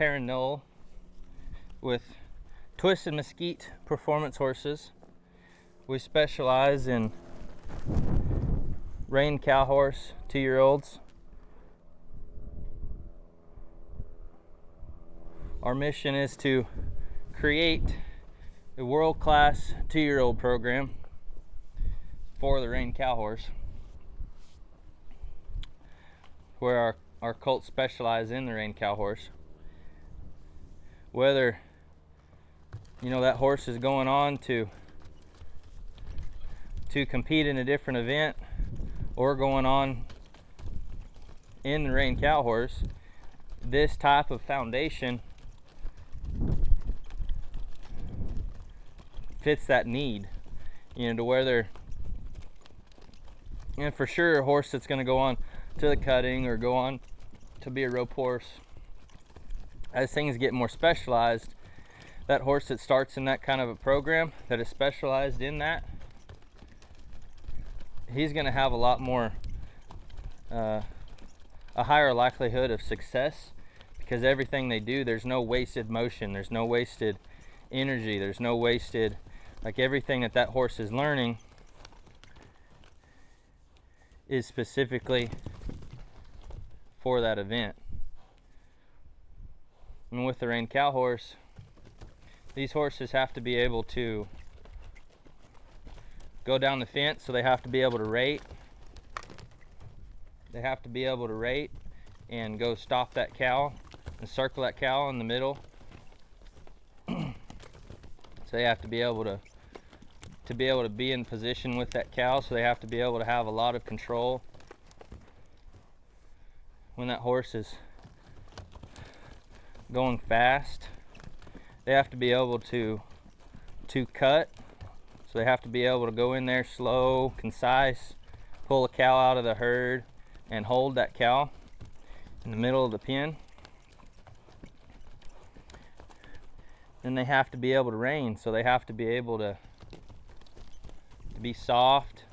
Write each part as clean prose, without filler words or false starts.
Tarron with Twisted Mesquite Performance Horses. We specialize in reined cow horse 2-year-olds. Our mission is to create a world-class 2-year-old program for the reined cow horse, where our colts specialize in the reined cow horse. Whether that horse is going on to compete in a different event or going on in the reined cow horse, this type of foundation fits that need, to where they're, for sure a horse that's going to go on to the cutting or go on to be a rope horse. As things get more specialized, that horse that starts in that kind of a program that is specialized in that, he's going to have a lot more, a higher likelihood of success, because everything they do, there's no wasted motion, there's no wasted energy, there's no wasted, everything that horse is learning is specifically for that event. And with the reined cow horse, these horses have to be able to go down the fence, so they have to be able to rate. They have to be able to rate and go stop that cow and circle that cow in the middle. So they have to be able to be in position with that cow, so they have to be able to have a lot of control when that horse is going fast. They have to be able to cut, so they have to be able to go in there slow, concise, pull a cow out of the herd and hold that cow in the middle of the pen. Then they have to be able to rein, so they have to be able to be soft,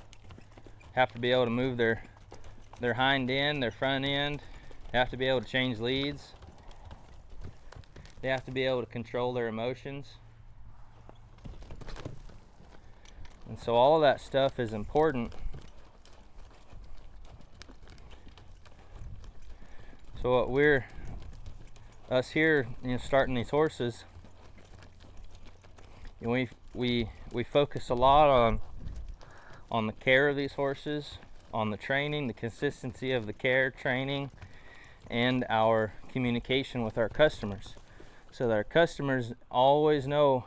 have to be able to move their hind end, their front end, they have to be able to change leads. They have to be able to control their emotions. And so all of that stuff is important. So what us here, starting these horses, we focus a lot on the care of these horses, on the training, the consistency of the care, training, and our communication with our customers, so that our customers always know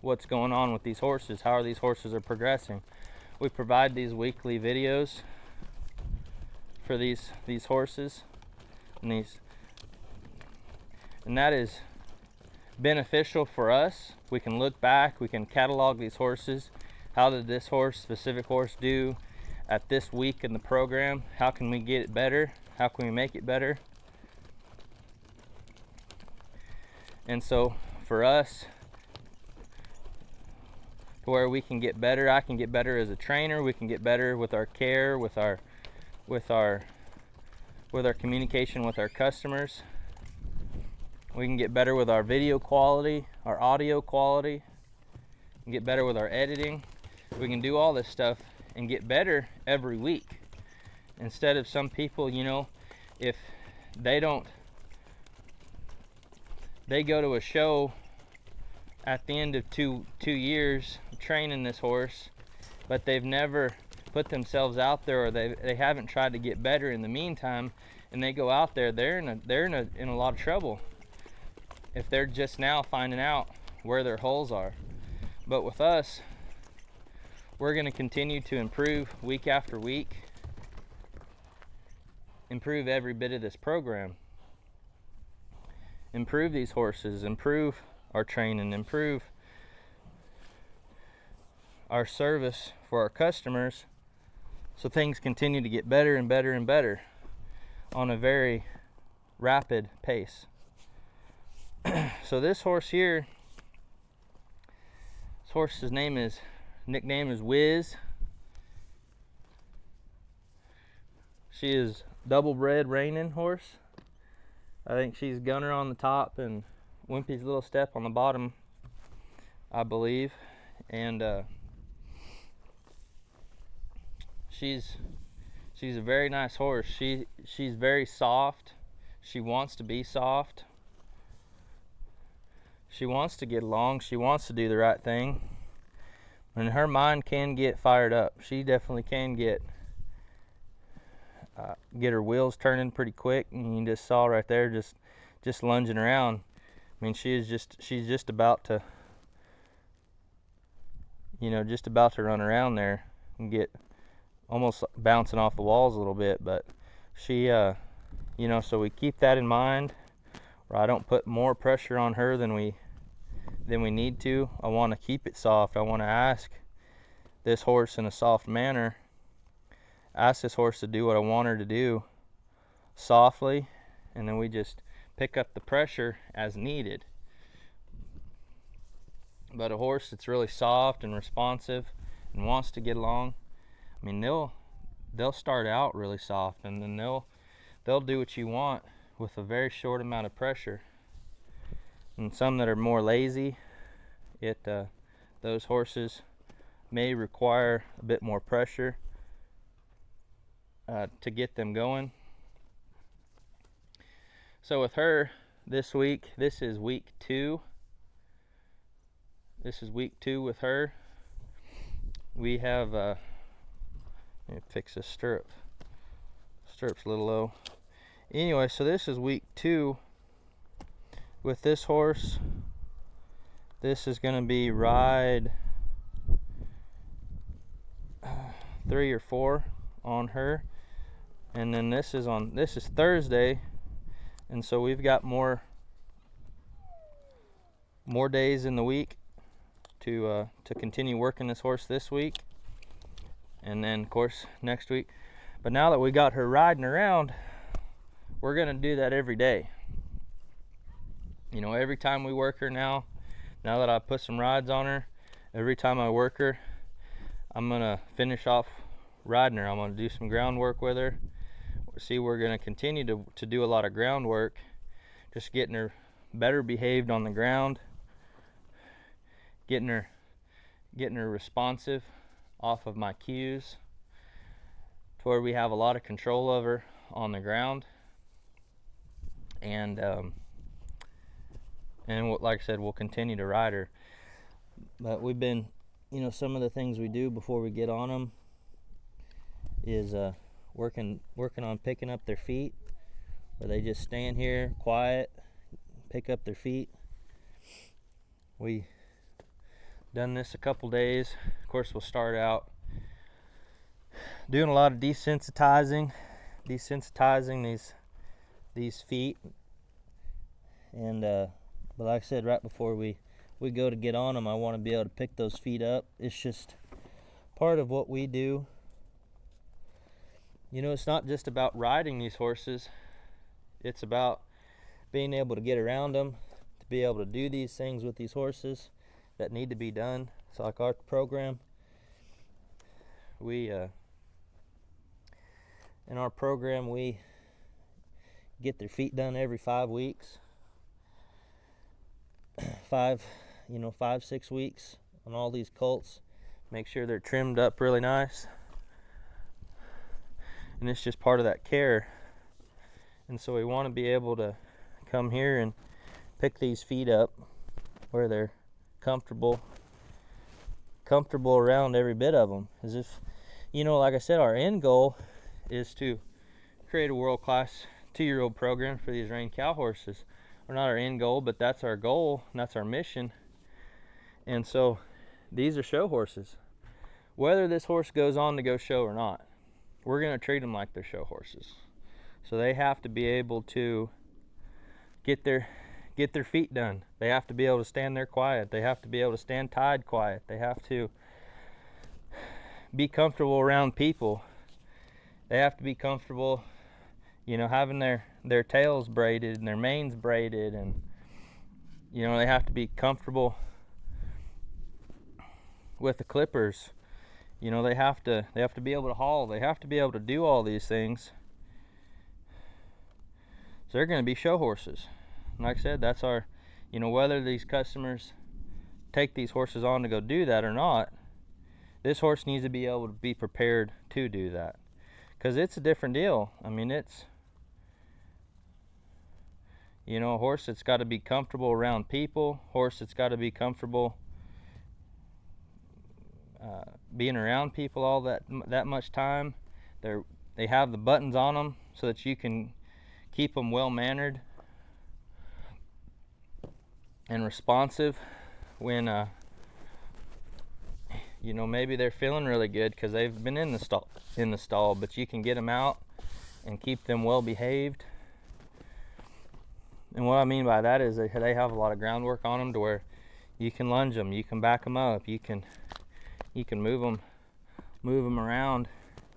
what's going on with these horses, how these horses are progressing. We provide these weekly videos for these horses, and that is beneficial for us. We can look back, we can catalog these horses. How did this specific horse do at this week in the program? How can we get it better? How can we make it better? And so for us, to where we can get better, I can get better as a trainer, we can get better with our care, with our communication with our customers. We can get better with our video quality, our audio quality, and get better with our editing. We can do all this stuff and get better every week. Instead of some people, if they go to a show at the end of two years training this horse, but they've never put themselves out there, or they haven't tried to get better in the meantime, and they go out there, they're in a lot of trouble if they're just now finding out where their holes are. But with us, we're going to continue to improve week after week, improve every bit of this program, improve these horses, improve our training, improve our service for our customers, so things continue to get better and better and better on a very rapid pace. So this horse here, this horse's nickname is Whiz. She is double bred reining horse. I think she's Gunner on the top and Wimpy's Little Step on the bottom, I believe. And she's a very nice horse. She's very soft. She wants to be soft. She wants to get along. She wants to do the right thing. And her mind can get fired up. She definitely can get her wheels turning pretty quick. And you just saw right there, just lunging around. I mean, she's just about to, just about to run around there and get almost bouncing off the walls a little bit. But she, so we keep that in mind, where I don't put more pressure on her than we need to. I want to keep it soft. I want to ask this horse in a soft manner, ask this horse to do what I want her to do softly, and then we just pick up the pressure as needed. But a horse that's really soft and responsive and wants to get along, I mean, they'll start out really soft, and then they'll do what you want with a very short amount of pressure. And some that are more lazy, those horses may require a bit more pressure to get them going. So with her this week, this is week 2. This is week 2 with her. We have, let me fix this stirrup. Stirrup's a little low. Anyway, so this is week 2 with this horse. This is going to be ride 3 or 4 on her, and then this is Thursday, and so we've got more days in the week to continue working this horse this week, and then of course next week. But now that we got her riding around, we're gonna do that every day. Every time we work her now that I put some rides on her, every time I work her, I'm gonna finish off riding her. I'm gonna do some groundwork with her. See, we're gonna continue to do a lot of groundwork, just getting her better behaved on the ground, getting her responsive off of my cues, to where we have a lot of control of her on the ground. And like I said, we'll continue to ride her. But we've been, some of the things we do before we get on them is working on picking up their feet, where they just stand here quiet, pick up their feet. We done this a couple days. Of course, we'll start out doing a lot of desensitizing these feet, and but like I said, right before we go to get on them, I want to be able to pick those feet up. It's just part of what we do. It's not just about riding these horses. It's about being able to get around them, to be able to do these things with these horses that need to be done. It's like our program. In our program, we get their feet done every 5 weeks. 5-6 weeks on all these colts. Make sure they're trimmed up really nice. And it's just part of that care. And so we want to be able to come here and pick these feet up where they're comfortable around every bit of them. As if, like I said, our end goal is to create a world-class 2-year-old program for these reining cow horses. Or not our end goal, but that's our goal, and that's our mission. And so these are show horses. Whether this horse goes on to go show or not, we're going to treat them like they're show horses. So they have to be able to get their feet done. They have to be able to stand there quiet. They have to be able to stand tied quiet. They have to be comfortable around people. They have to be comfortable, having their tails braided and their manes braided, and they have to be comfortable with the clippers. They have to be able to haul. They have to be able to do all these things So they're going to be show horses. Like I said, that's our, whether these customers take these horses on to go do that or not, this horse needs to be able to be prepared to do that, because it's a different deal. I mean, it's, a horse that's got to be comfortable around people, horse that's got to be comfortable being around people all that much time. They have the buttons on them so that you can keep them well mannered and responsive when maybe they're feeling really good because they've been in the stall, but you can get them out and keep them well behaved. And what I mean by that is they have a lot of groundwork on them to where you can lunge them, you can back them up, you can move them around,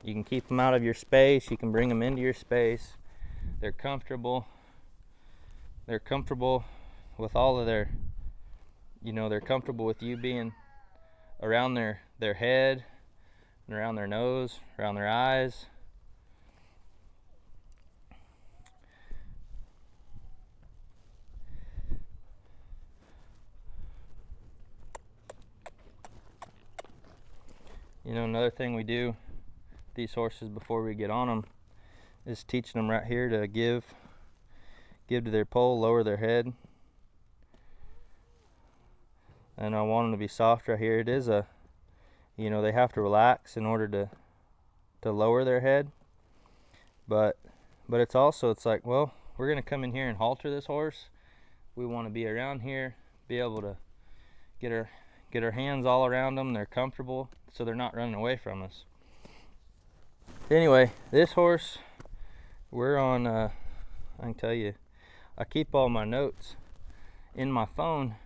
you can keep them out of your space, you can bring them into your space. They're comfortable with all of their, they're comfortable with you being around their head and around their nose, around their eyes. Another thing we do with these horses before we get on them is teaching them right here to give to their pole, lower their head. And I want them to be soft right here. It is they have to relax in order to lower their head. But it's like, well, we're going to come in here and halter this horse. We want to be around here, be able to get our hands all around them. They're comfortable, so they're not running away from us. Anyway, this horse, we're on, I can tell you, I keep all my notes in my phone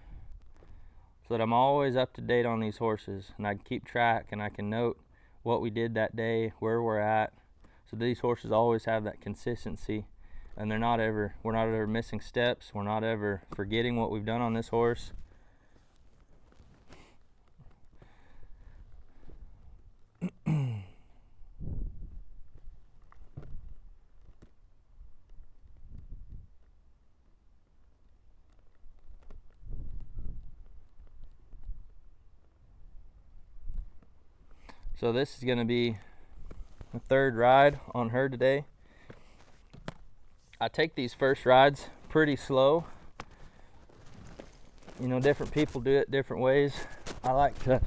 so that I'm always up to date on these horses, and I can keep track and I can note what we did that day, where we're at. So these horses always have that consistency, and we're not ever missing steps. We're not ever forgetting what we've done on this horse. So this is going to be the third ride on her today. I take these first rides pretty slow. Different people do it different ways. I like to,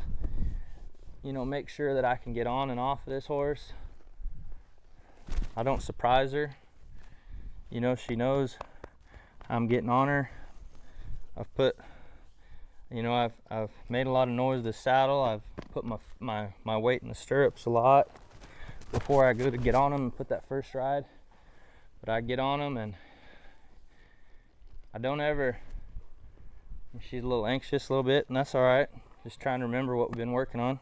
make sure that I can get on and off of this horse. I don't surprise her. She knows I'm getting on her. I've made a lot of noise with the saddle. I've put my weight in the stirrups a lot before I go to get on them and put that first ride. But I get on them and I don't ever, she's a little anxious a little bit, and that's all right. Just trying to remember what we've been working on.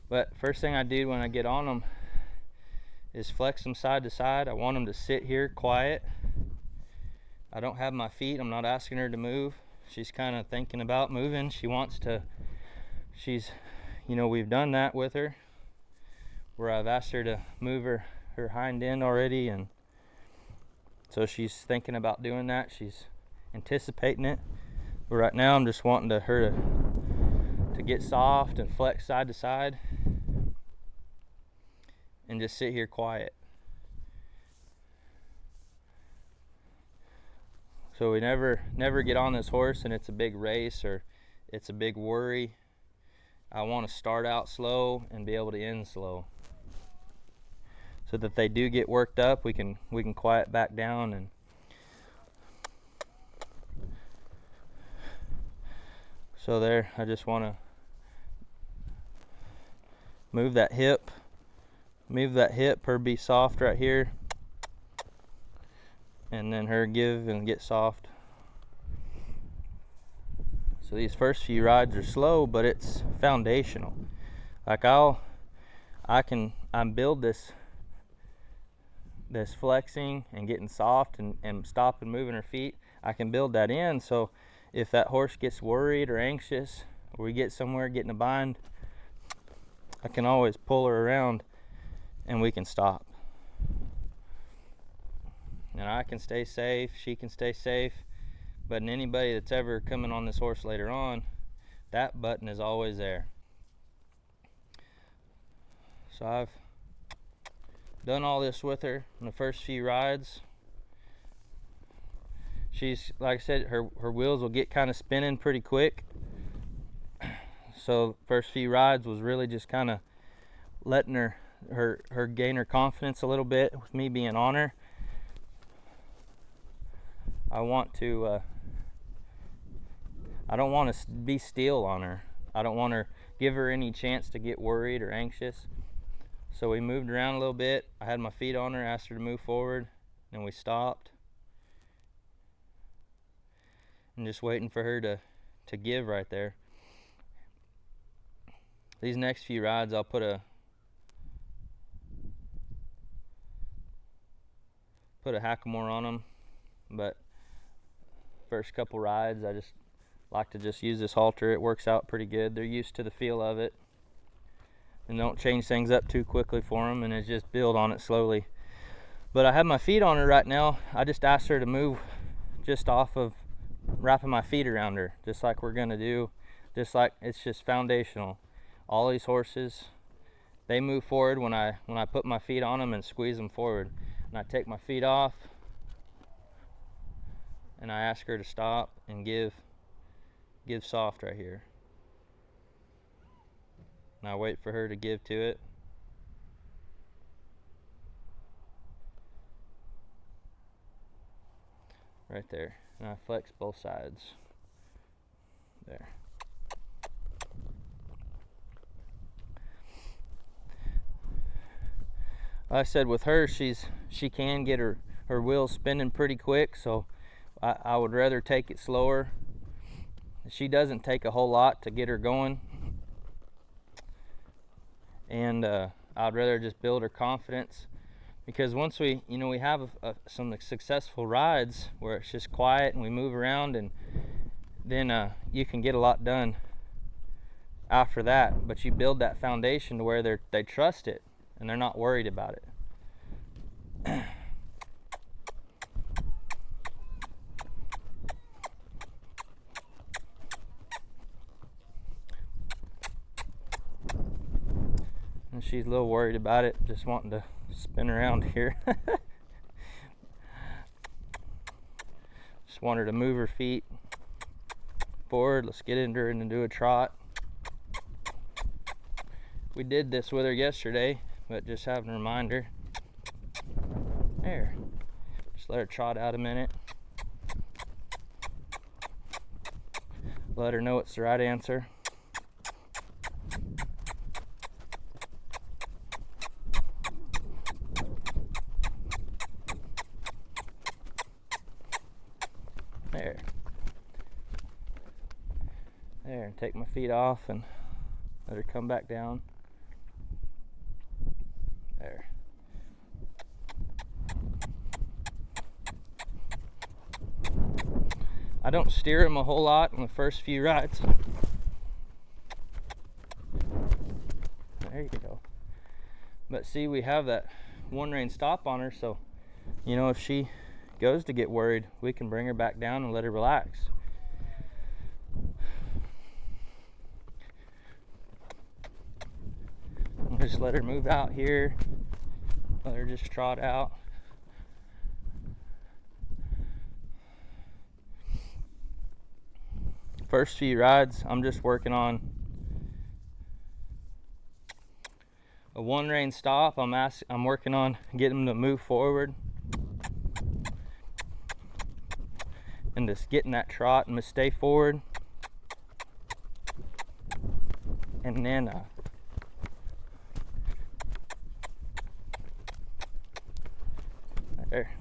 But first thing I do when I get on them is flex them side to side. I want them to sit here quiet. I don't have my feet. I'm not asking her to move. She's kind of thinking about moving. She wants to, we've done that with her where I've asked her to move her hind end already, and so she's thinking about doing that. She's anticipating it. But right now I'm just wanting her to get soft and flex side to side and just sit here quiet. So we never get on this horse and it's a big race or it's a big worry. I want to start out slow and be able to end slow, so that they do get worked up, we can quiet back down. And so there, I just want to move that hip, her be soft right here, and then her give and get soft. So these first few rides are slow, but it's foundational. Like I build this flexing and getting soft and stopping moving her feet. I can build that in, so if that horse gets worried or anxious, or we get somewhere getting a bind, I can always pull her around and we can stop. and I can stay safe, she can stay safe. But in anybody that's ever coming on this horse later on, that button is always there. So I've done all this with her in the first few rides. She's, like I said, her wheels will get kind of spinning pretty quick. So first few rides was really just kind of letting her gain her confidence a little bit with me being on her. I don't want to be still on her. I don't want to give her any chance to get worried or anxious. So we moved around a little bit. I had my feet on her, asked her to move forward, and we stopped. And just waiting for her to give right there. These next few rides, I'll put a hackamore on them, but first couple rides I just like to just use this halter. It works out pretty good. They're used to the feel of it and don't change things up too quickly for them, and it's just build on it slowly. But I have my feet on her right now. I just asked her to move just off of wrapping my feet around her, just like we're gonna do, just like it's just foundational. All these horses, they move forward when I put my feet on them and squeeze them forward. And I take my feet off and I ask her to stop and give soft right here. And I wait for her to give to it. Right there. And I flex both sides. There. Like I said, with her, she can get her wheels spinning pretty quick, so I would rather take it slower. She doesn't take a whole lot to get her going, and I'd rather just build her confidence, because once we have some successful rides where it's just quiet and we move around, and then you can get a lot done after that. But you build that foundation to where they trust it and they're not worried about it. And she's a little worried about it, just wanting to spin around here. Just want her to move her feet forward. Let's get into her and do a trot. We did this with her yesterday, but just having a reminder. There. Just let her trot out a minute. Let her know it's the right answer. There. There, and take my feet off and let her come back down. There. I don't steer him a whole lot in the first few rides. There you go. But see, we have that one rein stop on her, so if she goes to get worried, we can bring her back down and let her relax. And just let her move out here. Let her just trot out. First few rides, I'm just working on a one rein stop. I'm working on getting them to move forward and just getting that trot and to stay forward. And then there.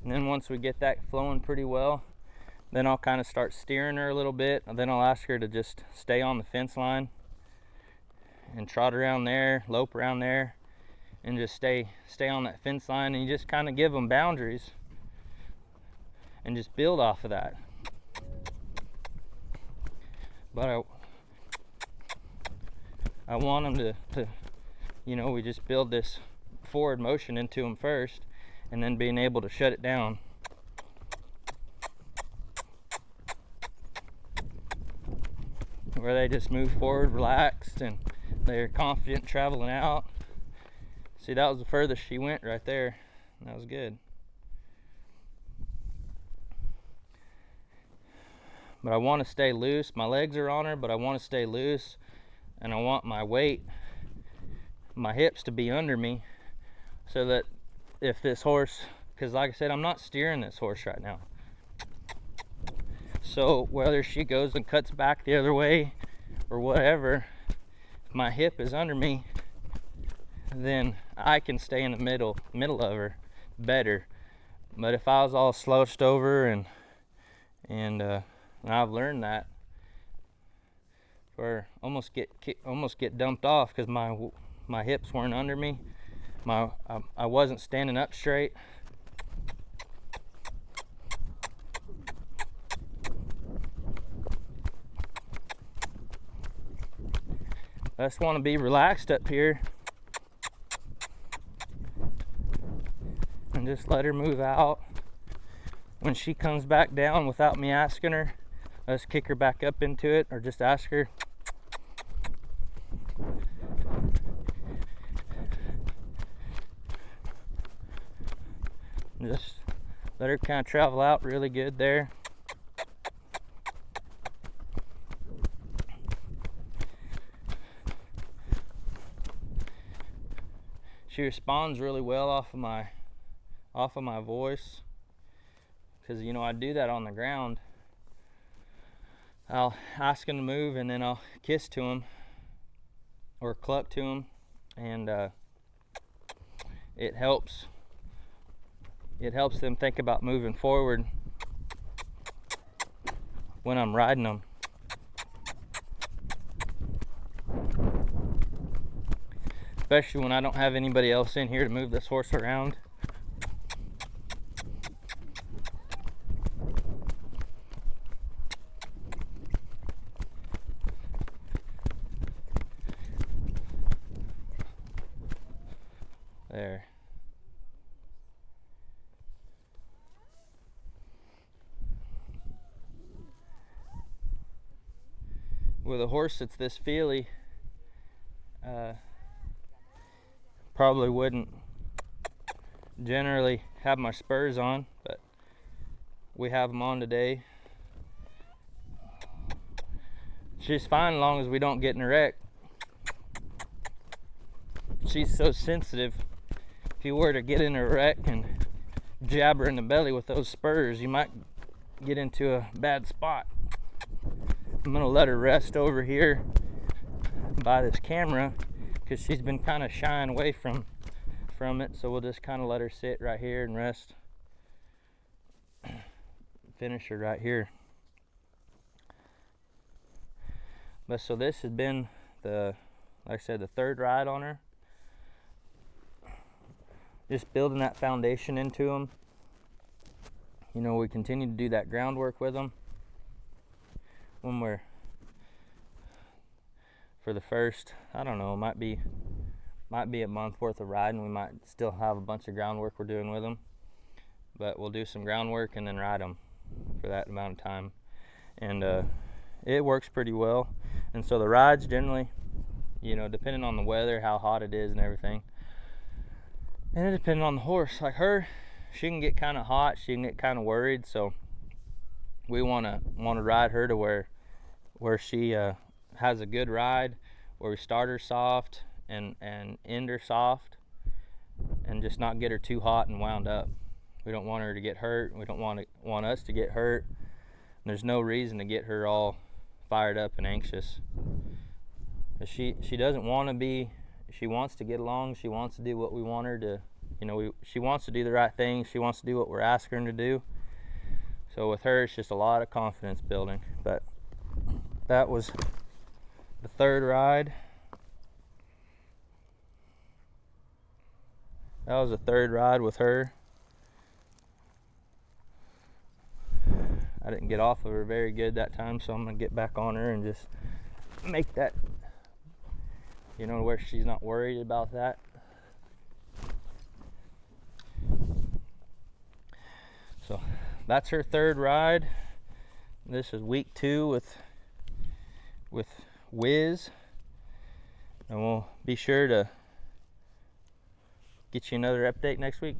And then once we get that flowing pretty well, then I'll kind of start steering her a little bit, and then I'll ask her to just stay on the fence line and trot around there, lope around there, and just stay on that fence line. And you just kind of give them boundaries and just build off of that. But I want them to we just build this forward motion into them first, and then being able to shut it down. Where they just move forward relaxed and they're confident traveling out. See, that was the furthest she went right there. That was good. But I want to stay loose. My legs are on her, but I want to stay loose, and I want my weight, my hips to be under me, so that if this horse, because like I said, I'm not steering this horse right now. So whether she goes and cuts back the other way or whatever, if my hip is under me, then I can stay in the middle of her better. But if I was all slouched over and I've learned that, or almost get dumped off because my hips weren't under me. I wasn't standing up straight. I just want to be relaxed up here and just let her move out. When she comes back down without me asking her, let's kick her back up into it, or just ask her. Just let her kind of travel out really good there. She responds really well off of my voice, because you know I do that on the ground. I'll ask him to move, and then I'll kiss to him or cluck to him, and it helps them think about moving forward when I'm riding them. Especially when I don't have anybody else in here to move this horse around. There. With a horse that's this feely, probably wouldn't generally have my spurs on, but we have them on today. She's fine as long as we don't get in a wreck. She's so sensitive. If you were to get in a wreck and jab her in the belly with those spurs, you might get into a bad spot. I'm gonna let her rest over here by this camera, because she's been kind of shying away from it, so we'll just kind of let her sit right here and rest. Finish her right here. But so this has been like I said, the third ride on her. Just building that foundation into them. You know, we continue to do that groundwork with them. When we're, for the first, I don't know, might be a month worth of riding, we might still have a bunch of groundwork we're doing with them, but we'll do some groundwork and then ride them for that amount of time, and it works pretty well. And so the rides generally, you know, depending on the weather, how hot it is and everything, and it depends on the horse. Like her, she can get kind of hot, she can get kind of worried, so we want to ride her to where she has a good ride, where we start her soft and end her soft, and just not get her too hot and wound up. We don't want her to get hurt. We don't want us to get hurt. And there's no reason to get her all fired up and anxious. But she doesn't want to be. She wants to get along. She wants to do what we want her to. You know, she wants to do the right thing. She wants to do what we're asking her to do. So with her, it's just a lot of confidence building. But that was the third ride. That was the third ride with her. I didn't get off of her very good that time, so I'm going to get back on her and just make that, you know, where she's not worried about that. So that's her third ride. This is week 2 with Whiz, and we'll be sure to get you another update next week.